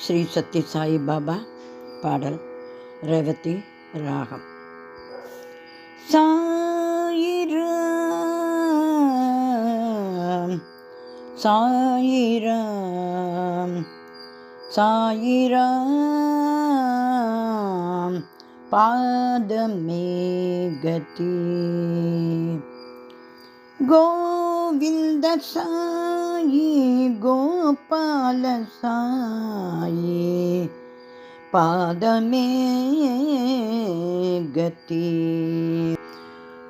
ஸ்ரீ சத்ய சாயி பாபா பாடல் ரேவதி ராகம். சாயிராம் சாயிராம் சாயிராம் பாதமே கதி. கோவிந்த சாயி கோபால சாயி பாதமே गति.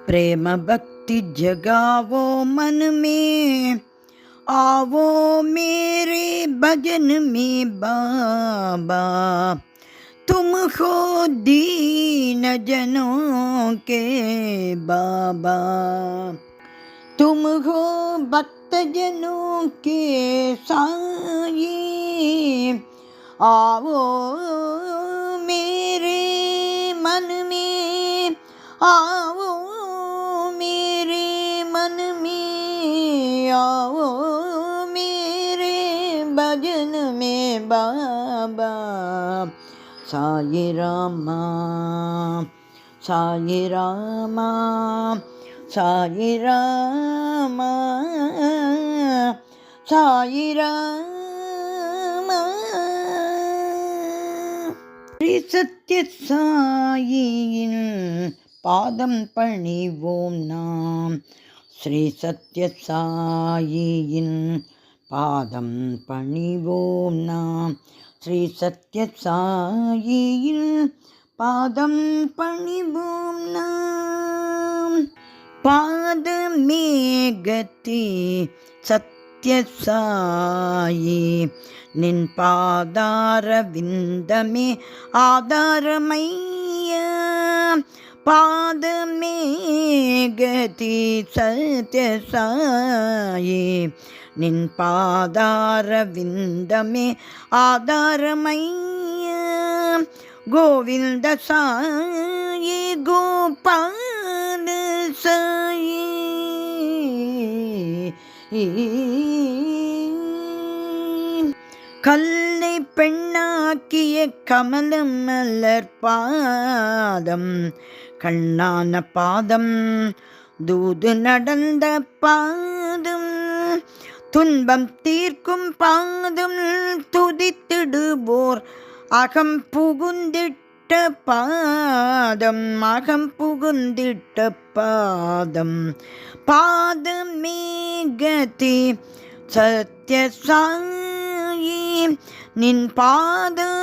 प्रेम भक्ति जगावो मन में, आवो मेरे भजन में बाबा. तुम हो दीन जनों के बाबा, तुम हो भक्त जनों के साई. आओ मेरे मन में, आओ मेरे मन में, आओ मेरे भजन में बाबा. साई रामा साई रामा साई रामा साई रामा. ஸ்ரீ சத்ய சாயின் பாதம் பணிவோம் நாம், ஸ்ரீ சத்ய சாயின் பாதம் பணிவோம் நாம், ஸ்ரீ சத்ய சாயின் பாதம் பணிவோம் நாம். பாதமே கதி சத்ய சாயி, நின் பாதார விந்தமே ஆதாரமையா. பாதமே கதி சத்ய சாயி, நின் பாதார விந்தமே ஆதாரமையா. கோவிந்த சாயி கோபால சாயி, கல்லை பெண்ணாக்கிய கமலம் மலர் பாதம், கண்ணான பாதம் தூது நடந்த பாதம், துன்பம் தீர்க்கும் பாதம் துதித்திடுவோர் அகம் புகுந்திட்ட பாதம், அகம் புகுந்திட்ட பாதம். பாதமே கதி சத்ய சாயி, நின் பாதாரவிந்தமே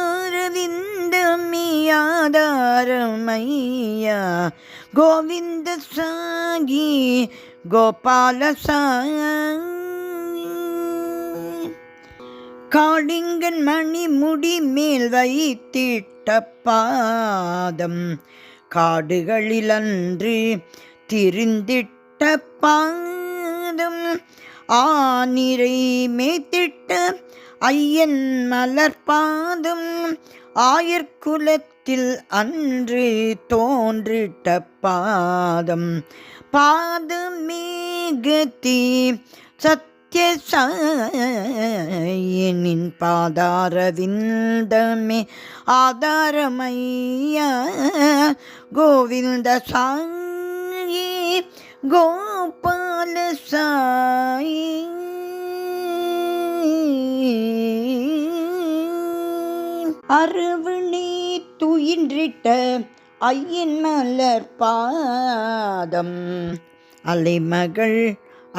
ஆதாரமையா. கோவிந்த சாயி கோபால சாயி, காளிங்கன் மணி முடி மேல் வைத்திட்ட பாதம், காடுகளில் அன்று திரிந்திட்ட பாதம், ஆனிரை மேத்திட்ட ஐயன் மலர் பாதம், ஆயர்குலத்தில் அன்று தோன்றிட்ட பாதம். பாதமே கதி சத்ய சாயினின் பாதாரவிந்தமே ஆதாரமையா. கோவிந்த சாயி கோபால சாயி, அரவணி துயின்றிட்ட ஐயன் மலர் பாதம், அலைமகள்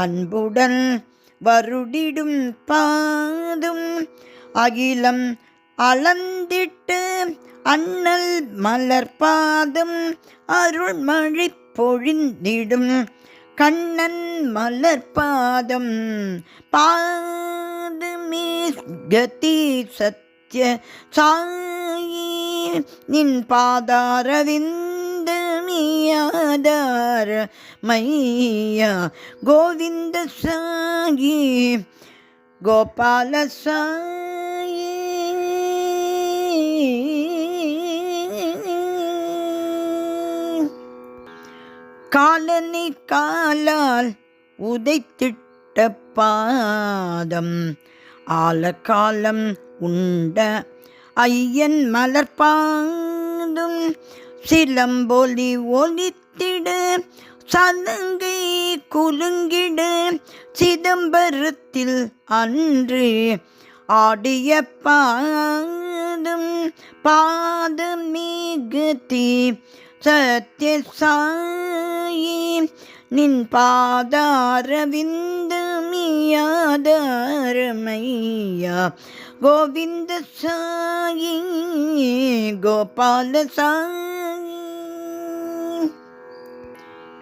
அன்புடன் வருடிடும் பாதம், அகிலம் அளந்திட்ட அண்ணல் மலர் பாதம், அருள்மழை பொழிந்திடும் கண்ணன் மலர் பாதம். பாதமே கதி சத்ய சாயி, நின் பாதாரவிந்தமே ஆதாரமையா. கோவிந்த சாயி கோபால சாயி, காலனை காலால் உதைத்திட்ட பாதம், ஆலகாலம் உண்ட ஐயன் மலர்பாதும் சிலம்பொலி ஒலித்திடு சலங்கை குலுங்கிடு சிதம்பரத்தில் அன்று ஆடிய பாதம் பாதமிகுதி சத்யசாயி நின் பாதாரவிந்து மியாதாரமையா கோவிந்த சாயி கோபால சாயி.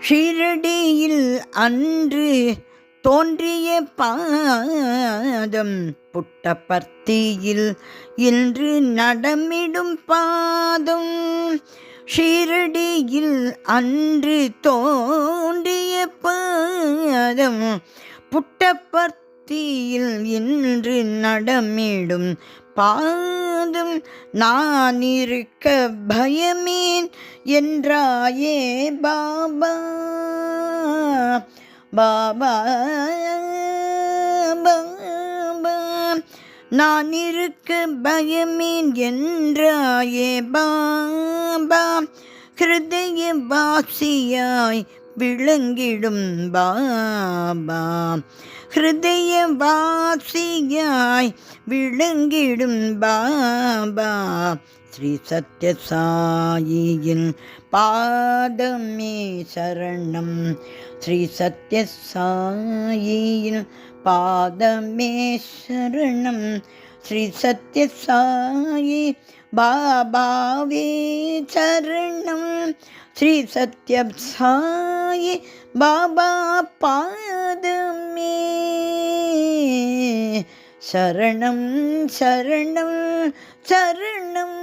ஷிரடியில் அன்று தோன்றிய பாதம் புட்டபர்த்தியில் இன்று நடமிடும் பாதம். ஷிரடியில் அன்று தோன்றிய பாதம் புட்டபர்த்தியில் இன்று நடமிடும் பாதம். நான் இருக்க பயமேன் என்றாயே பாபா பாபா பாபா. நான் இருக்க பயமேன் என்றாயே பாபா. ஹிருதய வாசியாய் விளங்கிடும் பாபா. ஹிருதய வாசியாய் விளங்கிடும் பாபா. ஸ்ரீ சத்யசாயியின் பாதமே சரணம். ஸ்ரீ சத்யசாயியின் பாதமே சரணம். ஸ்ரீ சத்யசாயி பாபாவே சரணம். ஸ்ரீ சத்யசாயி பாபா பாதமே சரணம் சரணம் சரணம்.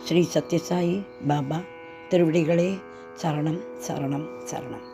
ஸ்ரீ சத்யசாயி பாபா திருவடிகளே சரணம் சரணம் சரணம்.